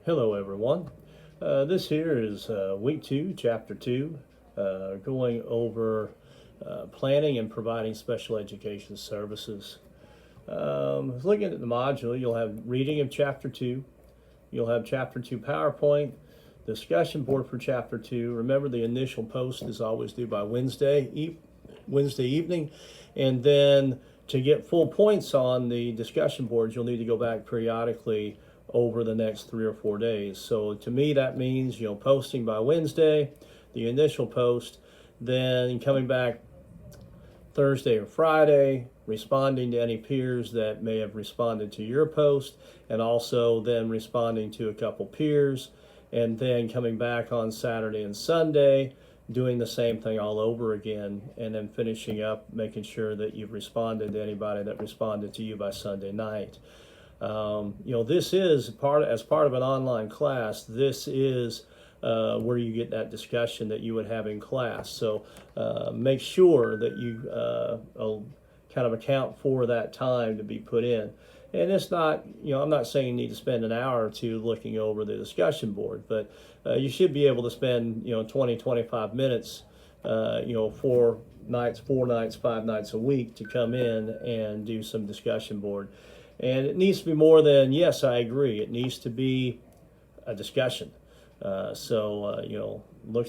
Hello everyone. This here is week 2, chapter 2, going over planning and providing special education services. Looking at the module, you'll have reading of chapter 2, you'll have chapter 2 PowerPoint, discussion board for chapter 2. Remember, the initial post is always due by Wednesday evening, and then to get full points on the discussion boards, you'll need to go back periodically over the next 3 or 4 days. So to me, that means, posting by Wednesday, the initial post, then coming back Thursday or Friday, responding to any peers that may have responded to your post, and also then responding to a couple peers, and then coming back on Saturday and Sunday, doing the same thing all over again, and then finishing up, making sure that you've responded to anybody that responded to you by Sunday night. This is as part of an online class. This is where you get that discussion that you would have in class. So make sure that you kind of account for that time to be put in. And it's not, I'm not saying you need to spend an hour or two looking over the discussion board, but you should be able to spend, 20, 25 minutes, 4 nights, 5 nights a week to come in and do some discussion board. And it needs to be more than, yes, I agree. It needs to be a discussion. Look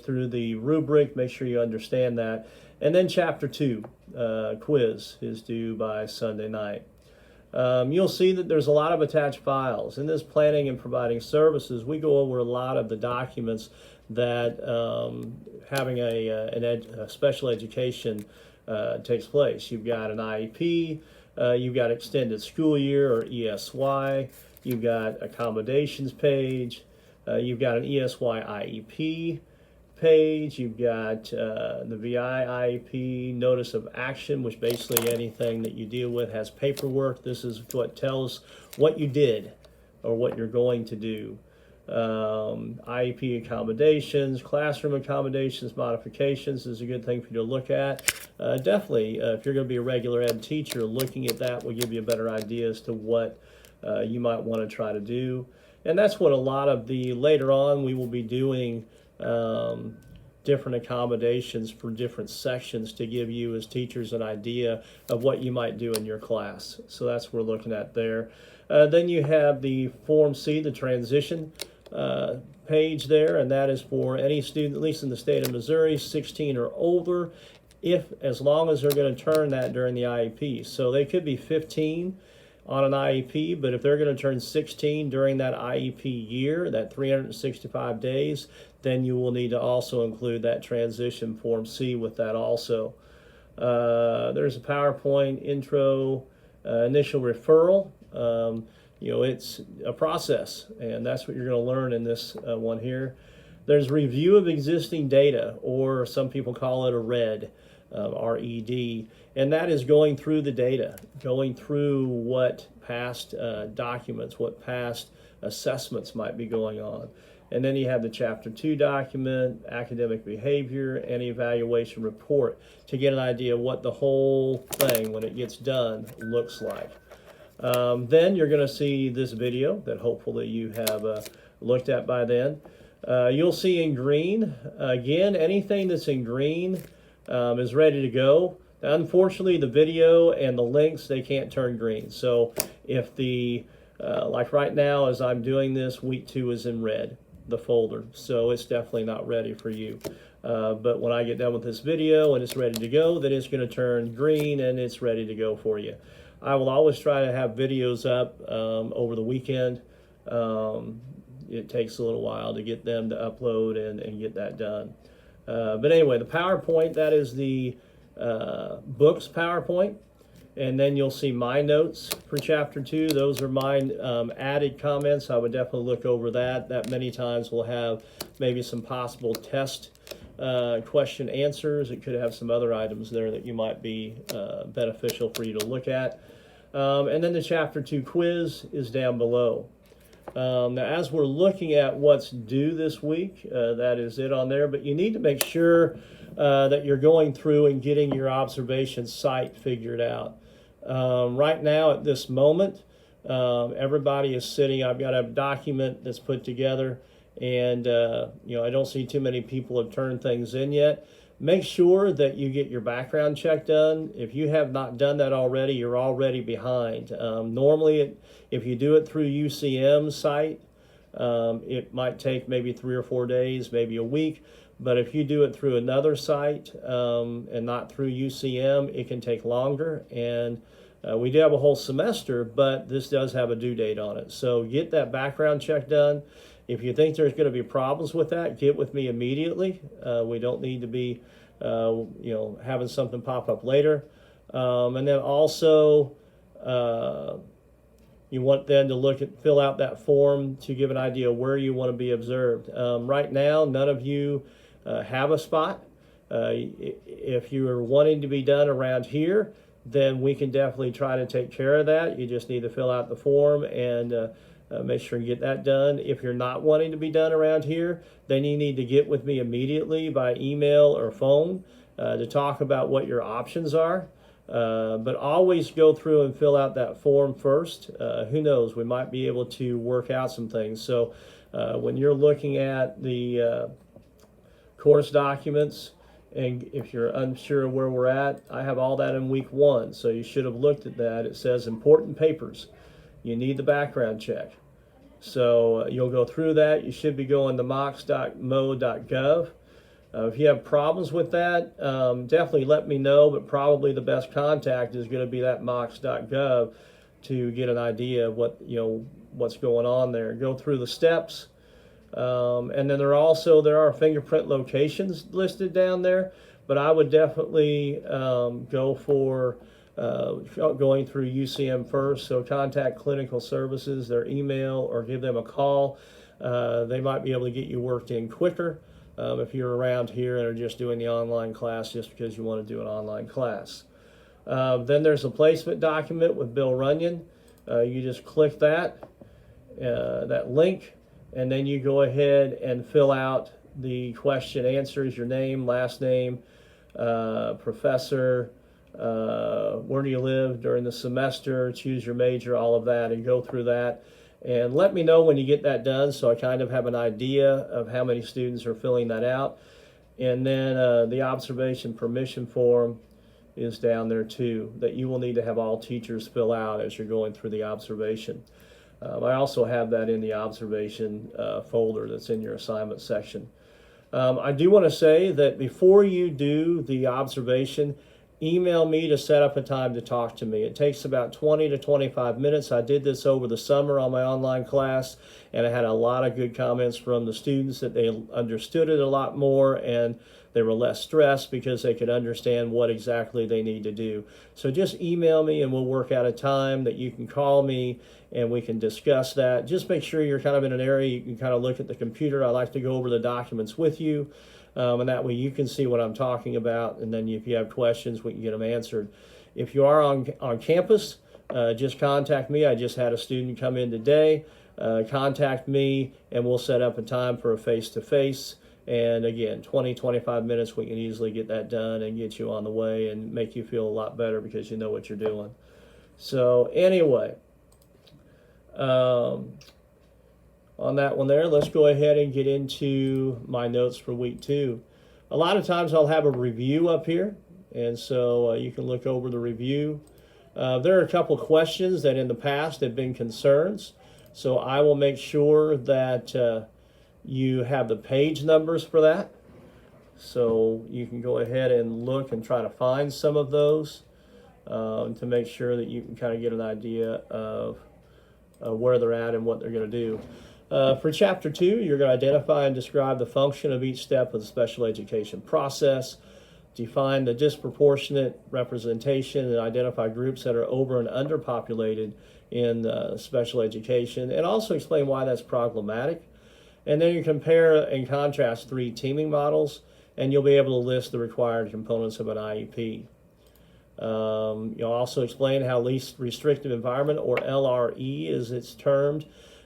through the rubric, make sure you understand that. And then chapter 2, quiz, is due by Sunday night. You'll see that there's a lot of attached files. In this planning and providing services, we go over a lot of the documents that having a special education takes place. You've got an IEP, you've got extended school year or ESY, you've got accommodations page, you've got an ESY IEP page, you've got the VI IEP, notice of action, which basically anything that you deal with has paperwork. This is what tells what you did or what you're going to do. IEP accommodations, classroom accommodations, modifications is a good thing for you to look at. Definitely, if you're going to be a regular ed teacher, looking at that will give you a better idea as to what you might want to try to do. And that's what a lot of later on we will be doing different accommodations for different sections to give you as teachers an idea of what you might do in your class. So that's what we're looking at there. Then you have the Form C, the transition page there, and that is for any student, at least in the state of Missouri, 16 or older, as long as they're going to turn that during the IEP. So they could be 15 on an IEP, but if they're going to turn 16 during that IEP year, that 365 days, then you will need to also include that transition Form C with that also. There's a PowerPoint intro, initial referral. It's a process, and that's what you're going to learn in this one here. There's review of existing data, or some people call it a RED. RED, and that is going through the data, going through what past documents, what past assessments might be going on. And then you have the Chapter 2 document, academic behavior, and evaluation report to get an idea of what the whole thing, when it gets done, looks like. Then you're going to see this video that hopefully you have looked at by then. You'll see in green, again, anything that's in green is ready to go. Unfortunately, the video and the links, they can't turn green. So if like right now as I'm doing this, week 2 is in red, the folder. So it's definitely not ready for you. But when I get done with this video and it's ready to go, then it's going to turn green and it's ready to go for you. I will always try to have videos up over the weekend. It takes a little while to get them to upload and get that done. But anyway, the PowerPoint, that is the books PowerPoint. And then you'll see my notes for Chapter 2. Those are my added comments. I would definitely look over that. That many times will have maybe some possible test question answers. It could have some other items there that you might be beneficial for you to look at. And then the Chapter 2 quiz is down below. Now, as we're looking at what's due this week, that is it on there, but you need to make sure that you're going through and getting your observation site figured out. Right now, at this moment, Everybody is sitting. I've got a document that's put together, and I don't see too many people have turned things in yet. Make sure that you get your background check done. If you have not done that already, you're already behind. Normally, if you do it through UCM's site, it might take maybe 3 or 4 days, maybe a week. But if you do it through another site and not through UCM, it can take longer. And we do have a whole semester, but this does have a due date on it. So get that background check done. If you think there's going to be problems with that, get with me immediately. We don't need to be, having something pop up later. And then also, you want then to fill out that form to give an idea where you want to be observed. Right now, none of you have a spot. If you are wanting to be done around here, then we can definitely try to take care of that. You just need to fill out the form and make sure you get that done. If you're not wanting to be done around here, then you need to get with me immediately by email or phone to talk about what your options are. But always go through and fill out that form first. Who knows, we might be able to work out some things. So when you're looking at the course documents, and if you're unsure where we're at, I have all that in week 1. So you should have looked at that. It says important papers. You need the background check. So you'll go through that. You should be going to mocs.mo.gov. If you have problems with that, definitely let me know, but probably the best contact is going to be that mocs.gov to get an idea of what's going on there. Go through the steps. And then there are fingerprint locations listed down there, but I would definitely go for going through UCM first. So contact Clinical Services, their email, or give them a call. They might be able to get you worked in quicker if you're around here and are just doing the online class just because you want to do an online class. Then there's a placement document with Bill Runyon. You just click that link, and then you go ahead and fill out the question answers, your name, last name, professor, where do you live during the semester, choose your major, all of that, and go through that. And let me know when you get that done so I kind of have an idea of how many students are filling that out. And then the observation permission form is down there too, that you will need to have all teachers fill out as you're going through the observation. I also have that in the observation folder that's in your assignment section. I do want to say that before you do the observation, email me to set up a time to talk to me. It takes about 20 to 25 minutes. I did this over the summer on my online class, and I had a lot of good comments from the students that they understood it a lot more and they were less stressed because they could understand what exactly they need to do. So just email me and we'll work out a time that you can call me and we can discuss that. Just make sure you're kind of in an area you can kind of look at the computer. I like to go over the documents with you. And that way you can see what I'm talking about, and then if you have questions, we can get them answered. If you are on campus, just contact me. I just had a student come in today. Contact me, and we'll set up a time for a face-to-face. And again, 20, 25 minutes, we can easily get that done and get you on the way and make you feel a lot better because you know what you're doing. So anyway, on that one there, let's go ahead and get into my notes for week 2. A lot of times I'll have a review up here, and so you can look over the review. There are a couple questions that in the past have been concerns, so I will make sure that you have the page numbers for that. So you can go ahead and look and try to find some of those to make sure that you can kind of get an idea of where they're at and what they're going to do. For Chapter 2, you're going to identify and describe the function of each step of the special education process, define the disproportionate representation, and identify groups that are over and underpopulated in special education, and also explain why that's problematic. And then you compare and contrast 3 teaming models, and you'll be able to list the required components of an IEP. You'll also explain how least restrictive environment, or LRE as it's termed,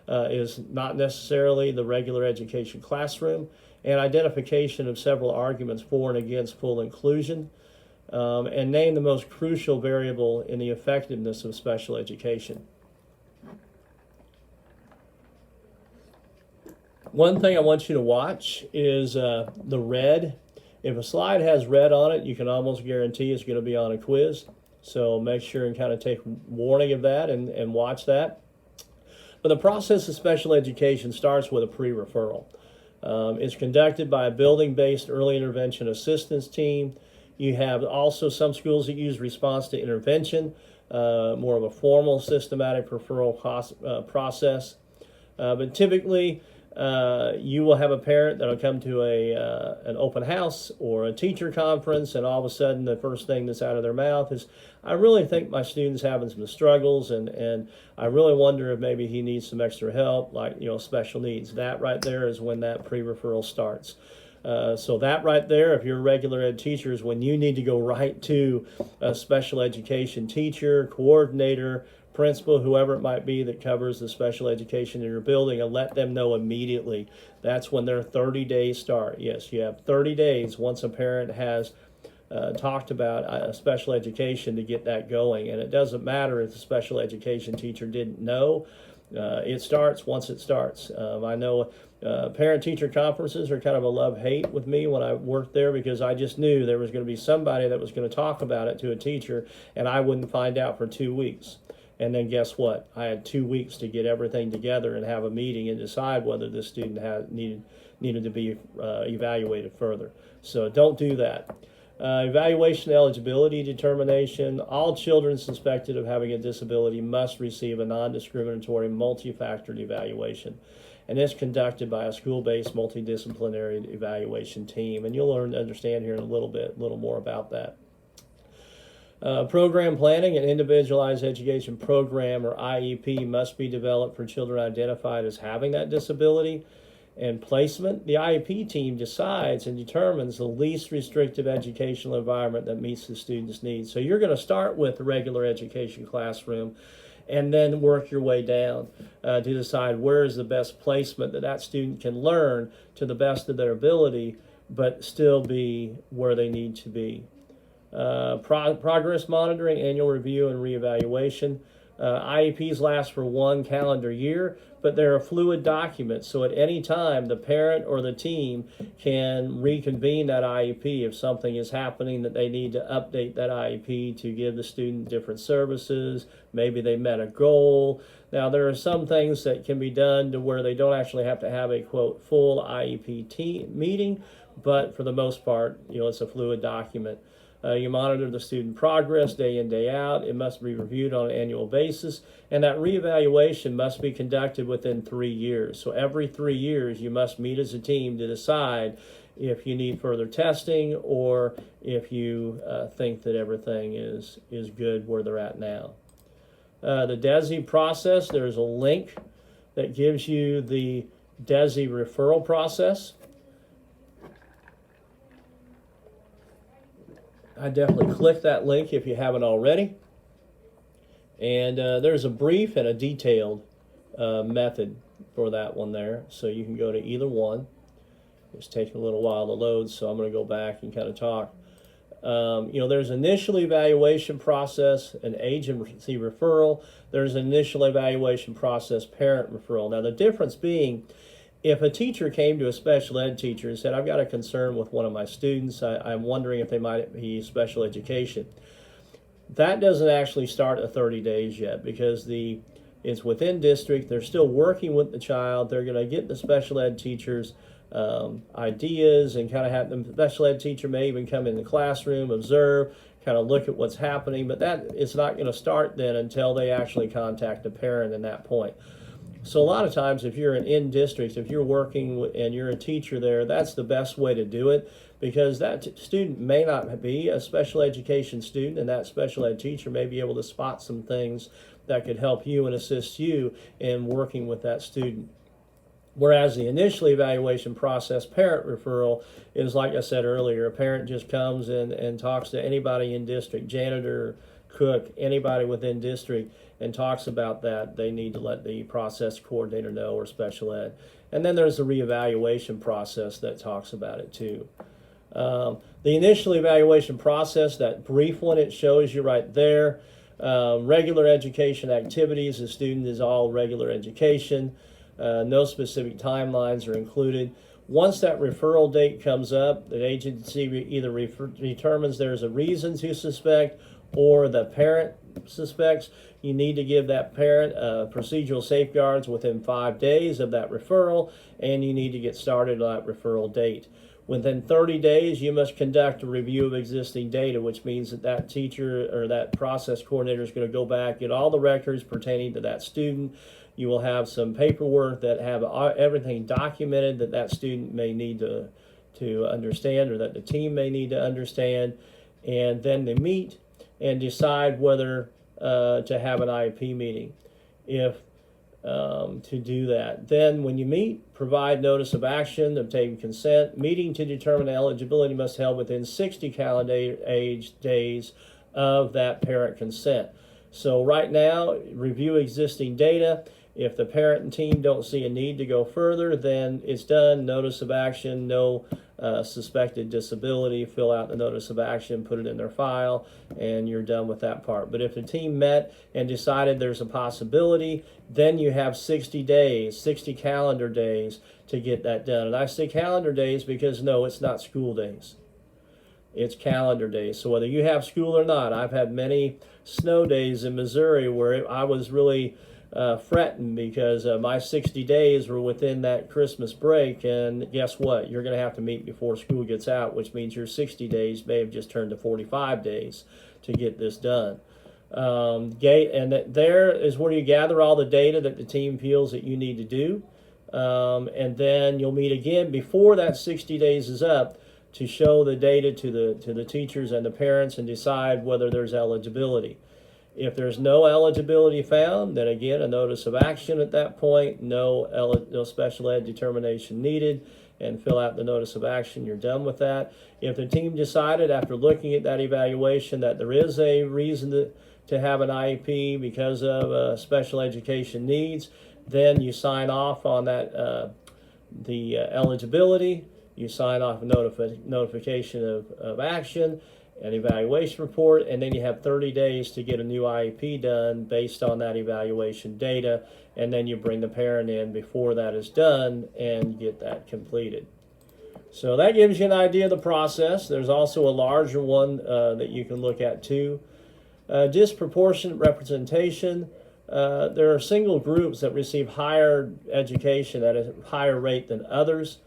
is not necessarily the regular education classroom, and identification of several arguments for and against full inclusion, and name the most crucial variable in the effectiveness of special education. One thing I want you to watch is the red. If a slide has red on it, you can almost guarantee it's going to be on a quiz. So make sure and kind of take warning of that and watch that. But the process of special education starts with a pre-referral. It's conducted by a building-based early intervention assistance team. You have also some schools that use response to intervention, more of a formal systematic referral process. But typically, you will have a parent that will come to an open house or a teacher conference, and all of a sudden the first thing that's out of their mouth is, I really think my student's having some struggles, and I really wonder if maybe he needs some extra help, like special needs. That right there is when that pre-referral starts. So that right there, if you're a regular ed teacher, is when you need to go right to a special education teacher, coordinator, principal, whoever it might be that covers the special education in your building, and let them know immediately. That's when their 30 days start. Yes, you have 30 days once a parent has talked about special education to get that going. And it doesn't matter if the special education teacher didn't know. It starts once it starts. I know parent-teacher conferences are kind of a love-hate with me when I worked there, because I just knew there was going to be somebody that was going to talk about it to a teacher, and I wouldn't find out for 2 weeks. And then guess what? I had 2 weeks to get everything together and have a meeting and decide whether this student needed to be evaluated further. So don't do that. Evaluation eligibility determination. All children suspected of having a disability must receive a non-discriminatory multi-factored evaluation. And it's conducted by a school-based multidisciplinary evaluation team. And you'll learn to understand here in a little more about that. Program planning. An individualized education program, or IEP, must be developed for children identified as having that disability. And placement. The IEP team decides and determines the least restrictive educational environment that meets the student's needs. So you're going to start with the regular education classroom and then work your way down to decide where is the best placement that student can learn to the best of their ability, but still be where they need to be. Progress monitoring, annual review, and reevaluation. IEPs last for 1 calendar year, but they're a fluid document, so at any time the parent or the team can reconvene that IEP if something is happening that they need to update that IEP to give the student different services. Maybe they met a goal. Now, there are some things that can be done to where they don't actually have to have a, quote, full IEP meeting, but for the most part, it's a fluid document. You monitor the student progress day in, day out. It must be reviewed on an annual basis, and that reevaluation must be conducted within 3 years. So every 3 years, you must meet as a team to decide if you need further testing or if you think that everything is good where they're at now. The DESE process, there's a link that gives you the DESE referral process. I definitely click that link if you haven't already. And there's a brief and a detailed method for that one there. So you can go to either one. It's taking a little while to load, so I'm going to go back and kind of talk. There's initial evaluation process, an agency referral. There's an initial evaluation process, parent referral. Now the difference being, if a teacher came to a special ed teacher and said, I've got a concern with one of my students, I'm wondering if they might be special education, that doesn't actually start at 30 days yet, because it's within district. They're still working with the child. They're going to get the special ed teacher's ideas and kind of have the special ed teacher may even come in the classroom, observe, kind of look at what's happening, but that it's not going to start then until they actually contact the parent at that point. So a lot of times, if you're in district, if you're working and you're a teacher there, that's the best way to do it, because that student may not be a special education student, and that special ed teacher may be able to spot some things that could help you and assist you in working with that student. Whereas the initial evaluation process, parent referral, is like I said earlier, a parent just comes and talks to anybody in district, janitor, cook, anybody within district, and talks about that. They need to let the process coordinator know, or special ed. And then there's the reevaluation process that talks about it too. The initial evaluation process, that brief one, it shows you right there. Regular education activities, the student is all regular education. No specific timelines are included. Once that referral date comes up, the agency either determines there's a reason to suspect or the parent suspects. You need to give that parent procedural safeguards within 5 days of that referral, and you need to get started on that referral date. Within 30 days, you must conduct a review of existing data, which means that that teacher or that process coordinator is going to go back, get all the records pertaining to that student. You will have some paperwork that have everything documented that that student may need to understand, or that the team may need to understand. And then they meet and decide whether to have an IEP meeting. If to do that. Then when you meet, provide notice of action, obtain consent. Meeting to determine eligibility must be held within 60 calendar days of that parent consent. So right now, review existing data. If the parent and team don't see a need to go further, then it's done. Notice of action, no suspected disability, fill out the notice of action, put it in their file, and you're done with that part. But if the team met and decided there's a possibility, then you have 60 days, 60 calendar days to get that done. And I say calendar days because no, it's not school days. It's calendar days. So whether you have school or not, I've had many snow days in Missouri where I was really fretting because my 60 days were within that Christmas break, and guess what? You're going to have to meet before school gets out, which means your 60 days may have just turned to 45 days to get this done. And there is where you gather all the data that the team feels that you need to do, and then you'll meet again before that 60 days is up to show the data to the teachers and the parents and decide whether there's eligibility. If there's no eligibility found, then again, a notice of action at that point, no special ed determination needed, and fill out the notice of action. You're done with that. If the team decided after looking at that evaluation that there is a reason to have an IEP because of special education needs, then you sign off on that the eligibility. You sign off a notification of action, an evaluation report, and then you have 30 days to get a new IEP done based on that evaluation data, and then you bring the parent in before that is done and get that completed. So that gives you an idea of the process. There's also a larger one that you can look at too. Disproportionate representation. There are single groups that receive higher education at a higher rate than others,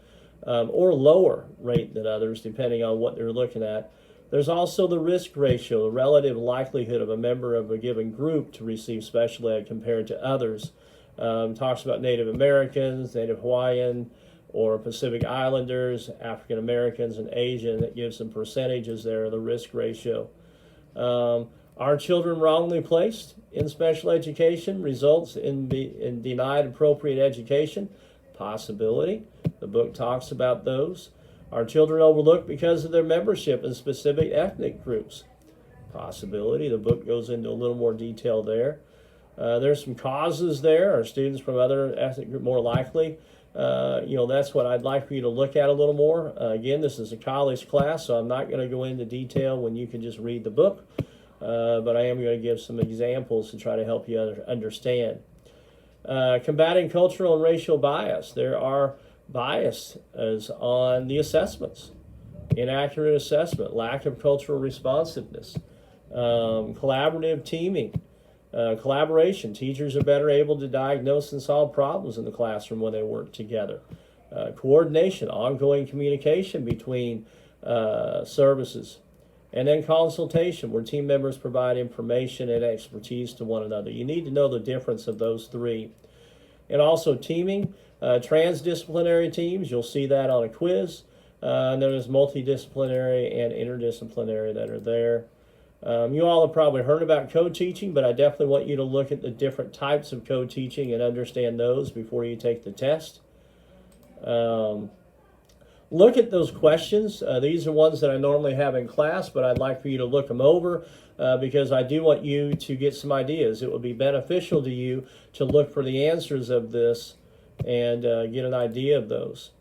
or lower rate than others, depending on what they're looking at. There's also the risk ratio, the relative likelihood of a member of a given group to receive special ed compared to others. Talks about Native Americans, Native Hawaiian, or Pacific Islanders, African Americans, and Asian. That gives some percentages there, the risk ratio. Are children wrongly placed in special education results in denied appropriate education? Possibility. The book talks about those. Are children overlooked because of their membership in specific ethnic groups? Possibility. The book goes into a little more detail there. There's some causes there. Are students from other ethnic groups more likely? That's what I'd like for you to look at a little more. Again, this is a college class, so I'm not going to go into detail when you can just read the book, but I am going to give some examples to try to help you understand. Combating cultural and racial bias. There are biases on the assessments, inaccurate assessment, lack of cultural responsiveness, collaborative teaming, collaboration. Teachers are better able to diagnose and solve problems in the classroom when they work together. Coordination, ongoing communication between services. And then consultation, where team members provide information and expertise to one another. You need to know the difference of those three. And also teaming, transdisciplinary teams, you'll see that on a quiz. And then there's multidisciplinary and interdisciplinary that are there. You all have probably heard about co-teaching, but I definitely want you to look at the different types of co-teaching and understand those before you take the test. Look at those questions. These are ones that I normally have in class, but I'd like for you to look them over because I do want you to get some ideas. It would be beneficial to you to look for the answers of this and get an idea of those.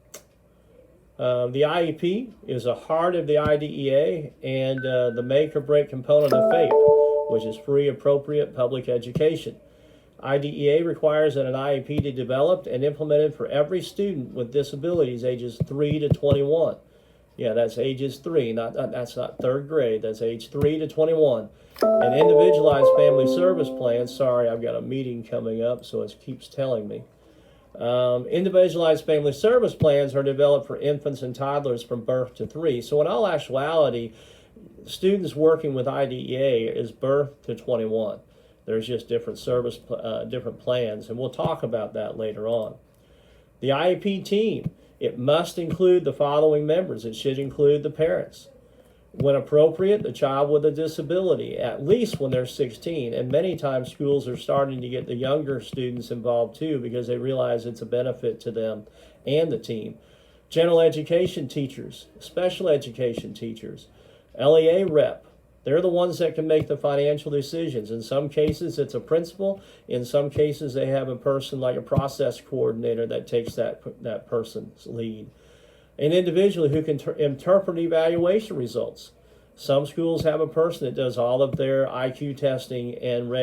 The IEP is a heart of the IDEA and the make or break component of FAPE, which is free, appropriate public education. IDEA requires that an IEP be developed and implemented for every student with disabilities ages 3 to 21. Yeah, that's ages 3, that's not third grade, that's age 3 to 21. And individualized family service plans, sorry, I've got a meeting coming up, so it keeps telling me. Individualized family service plans are developed for infants and toddlers from birth to 3. So in all actuality, students working with IDEA is birth to 21. There's just different different plans, and we'll talk about that later on. The IEP team, it must include the following members. It should include the parents. When appropriate, the child with a disability, at least when they're 16. And many times schools are starting to get the younger students involved too because they realize it's a benefit to them and the team. General education teachers, special education teachers, LEA rep, they're the ones that can make the financial decisions. In some cases, it's a principal. In some cases, they have a person like a process coordinator that takes that person's lead. An individual who can interpret evaluation results. Some schools have a person that does all of their IQ testing and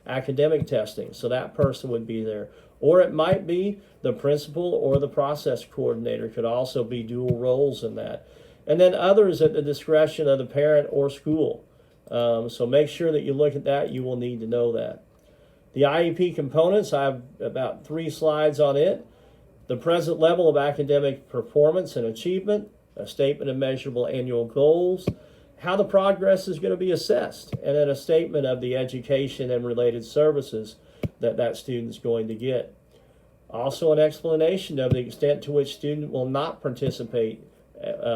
academic testing, so that person would be there. Or it might be the principal or the process coordinator could also be dual roles in that. And then others at the discretion of the parent or school. So make sure that you look at that. You will need to know that. The IEP components, I have about 3 slides on it. The present level of academic performance and achievement, a statement of measurable annual goals, how the progress is going to be assessed, and then a statement of the education and related services that student's going to get. Also an explanation of the extent to which student will not participate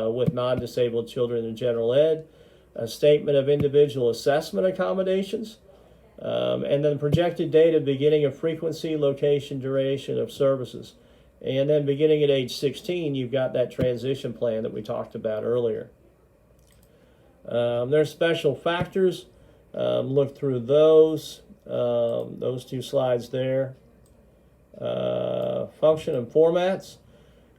with non-disabled children in general ed, a statement of individual assessment accommodations, and then projected data beginning of frequency, location, duration of services. And then beginning at age 16, you've got that transition plan that we talked about earlier. There's special factors. Look through those 2 slides there. Function and formats.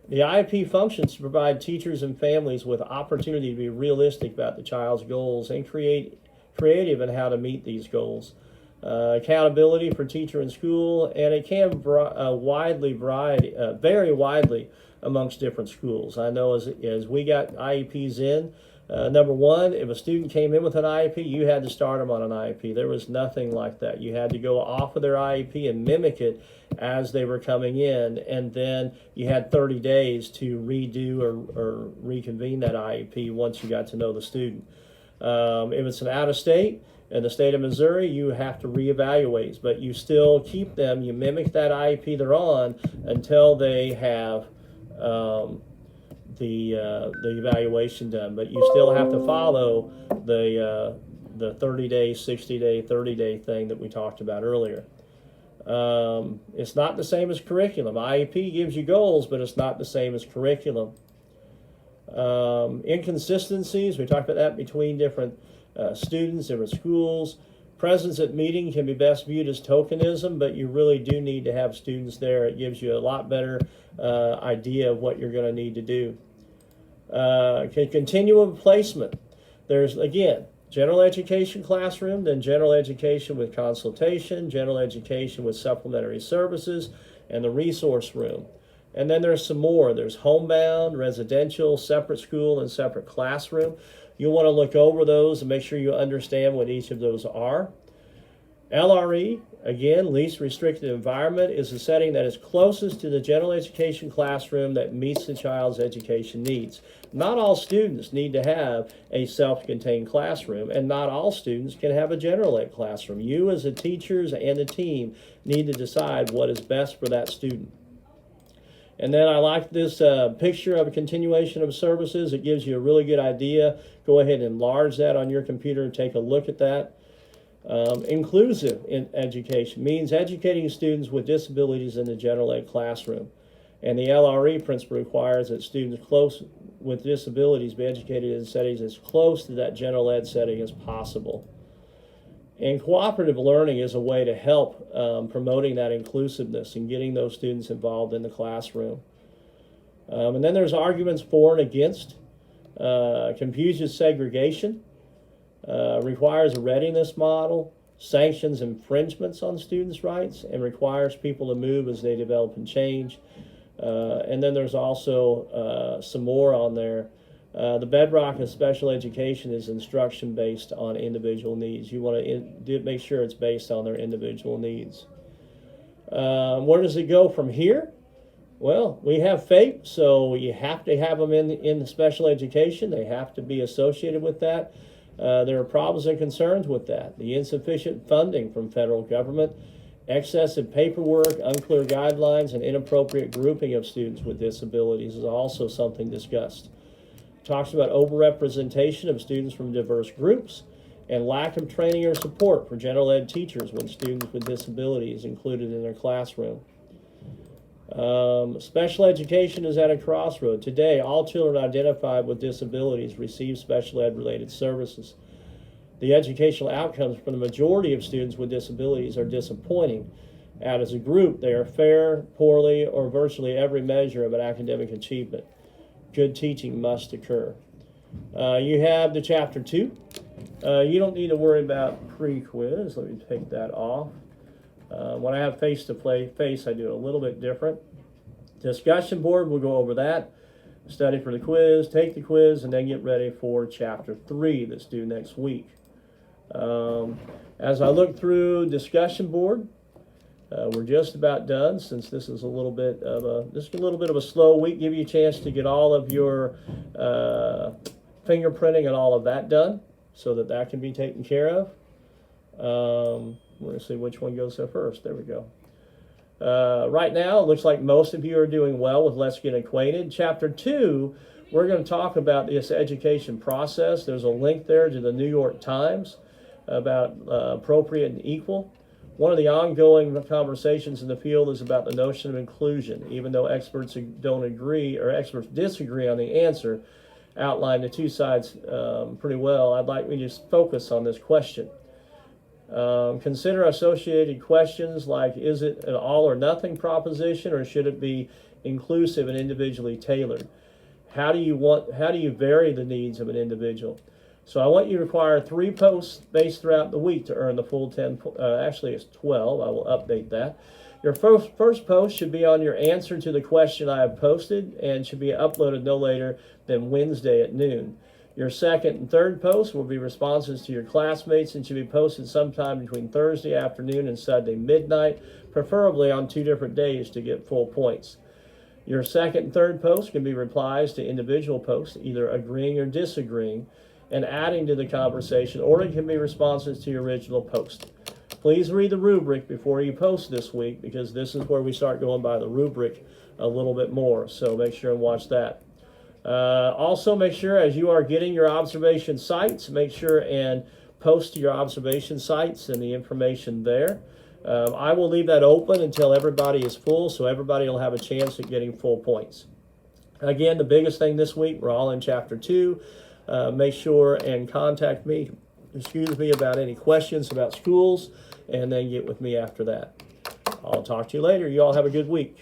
The IEP functions to provide teachers and families with opportunity to be realistic about the child's goals and creative in how to meet these goals. Accountability for teacher and school, and it can vary widely amongst different schools. I know as we got IEPs in, number one, if a student came in with an IEP, you had to start them on an IEP. There was nothing like that. You had to go off of their IEP and mimic it as they were coming in, and then you had 30 days to redo or reconvene that IEP once you got to know the student. If it's an out-of-state, in the state of Missouri, you have to reevaluate, but you still keep them. You mimic that IEP they're on until they have the evaluation done. But you still have to follow the 30-day, 60-day, 30-day thing that we talked about earlier. It's not the same as curriculum. IEP gives you goals, but it's not the same as curriculum. Inconsistencies, we talked about that between different students, different schools. Presence at meeting can be best viewed as tokenism, but you really do need to have students there. It gives you a lot better idea of what you're going to need to do. Continuum placement. There's, again, general education classroom, then general education with consultation, general education with supplementary services, and the resource room. And then there's some more. There's homebound, residential, separate school, and separate classroom. You'll want to look over those and make sure you understand what each of those are. LRE, again, least restricted environment, is a setting that is closest to the general education classroom that meets the child's education needs. Not all students need to have a self-contained classroom, and not all students can have a general ed classroom. You as the teachers and the team need to decide what is best for that student. And then I like this picture of a continuation of services. It gives you a really good idea. Go ahead and enlarge that on your computer and take a look at that. Inclusive in education means educating students with disabilities in the general ed classroom. And the LRE principle requires that students with disabilities be educated in settings as close to that general ed setting as possible. And cooperative learning is a way to help promoting that inclusiveness and getting those students involved in the classroom. And then there's arguments for and against. Confucius segregation requires a readiness model. sanctions infringements on students' rights and requires people to move as they develop and change. And then there's also some more on there. The bedrock of special education is instruction based on individual needs. You want to make sure it's based on their individual needs. Where does it go from here? Well, we have FAPE, so you have to have them in the special education. They have to be associated with that. There are problems and concerns with that. The insufficient funding from federal government, excessive paperwork, unclear guidelines, and inappropriate grouping of students with disabilities is also something discussed. It talks about overrepresentation of students from diverse groups and lack of training or support for general ed teachers when students with disabilities included in their classroom. Special education is at a crossroad. Today, all children identified with disabilities receive special ed related services. The educational outcomes for the majority of students with disabilities are disappointing. And as a group, they are fair, poorly, or virtually every measure of an academic achievement. Good teaching must occur. You have the chapter 2. You don't need to worry about pre-quiz. Let me take that off. When I have face-to-face, I do it a little bit different. Discussion board, we'll go over that. Study for the quiz, take the quiz, and then get ready for chapter 3 that's due next week. As I look through discussion board, we're just about done since this is a little bit of a slow week. Give you a chance to get all of your fingerprinting and all of that done so that can be taken care of. We're going to see which one goes there first. There we go. Right now, it looks like most of you are doing well with Let's Get Acquainted. Chapter 2, we're going to talk about this education process. There's a link there to the New York Times about appropriate and equal. One of the ongoing conversations in the field is about the notion of inclusion. Even though experts don't agree, or experts disagree on the answer, outline the two sides pretty well. I'd like me to just focus on this question. Consider associated questions like, is it an all or nothing proposition, or should it be inclusive and individually tailored? How do you vary the needs of an individual? So I want you to require 3 posts spaced throughout the week to earn the full 10, actually it's 12, I will update that. Your first post should be on your answer to the question I have posted and should be uploaded no later than Wednesday at noon. Your second and third posts will be responses to your classmates and should be posted sometime between Thursday afternoon and Sunday midnight, preferably on 2 different days to get full points. Your second and third posts can be replies to individual posts, either agreeing or disagreeing, and adding to the conversation, or it can be responses to your original post. Please read the rubric before you post this week, because this is where we start going by the rubric a little bit more, so make sure and watch that. Also, make sure as you are getting your observation sites, make sure and post your observation sites and the information there. I will leave that open until everybody is full, so everybody will have a chance at getting full points. Again, the biggest thing this week, we're all in chapter 2. Make sure and contact me, about any questions about schools, and then get with me after that. I'll talk to you later. You all have a good week.